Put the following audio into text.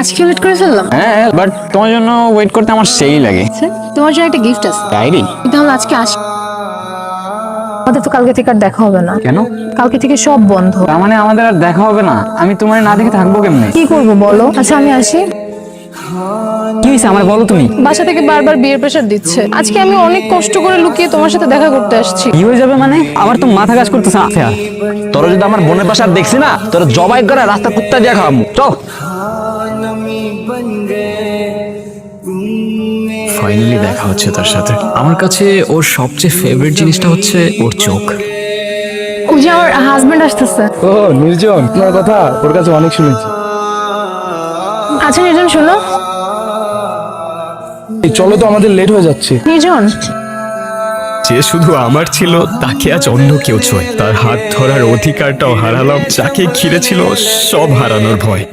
আজকে লেট করে ফেললাম। হ্যাঁ, বাট তোমার জন্য ওয়েট করতে আমার সেই লাগে। আচ্ছা, তোমার জন্য একটা গিফট আছে। ডায়েরি? তাহলে আজকে আমাদের তো কালকে থেকে আর দেখা হবে না। কেন? কালকে থেকে সব বন্ধ। তার মানে আমাদের আর দেখা হবে না? আমি তোমার না দেখে থাকবো কেমনে? কি করবো বলো? আচ্ছা আমি আসি। কি হয়েছে আমার বলো তুমি। বাসা থেকে বারবার বিয়ের প্রেশার দিচ্ছে। আজকে আমি অনেক কষ্ট করে লুকিয়ে তোমার সাথে দেখা করতে আসছি। কি হয়ে যাবে মানে? আমার তো মাথা কাজ করতেছে না। আচ্ছা, তোরা যদি আমার বোনের পাশে আর দেখছি না, তোরা জবাই করে রাস্তা কুত্তা দিয়ে খাওয়াবো। চল। ফাইনালি দেখা হচ্ছে তার সাথে। আমার কাছে ওর সবচেয়ে ফেভারিট জিনিসটা হচ্ছে ওর চোখ। ওই যে আমার হাজবেন্ড আসতেছে। ও নির্জন, তোমার কথা ওর কাছে অনেক শুনেছি। আচ্ছা নির্জন শোনো। এই চলো তো, আমাদের লেট হয়ে যাচ্ছে। নির্জন, যে শুধু আমার ছিল তাকে আজ অন্য কেউ ছোঁয়। তার হাত ধরার অধিকারটাও হারালাম। যাকে ঘিরে ছিল সব হারানোর ভয়।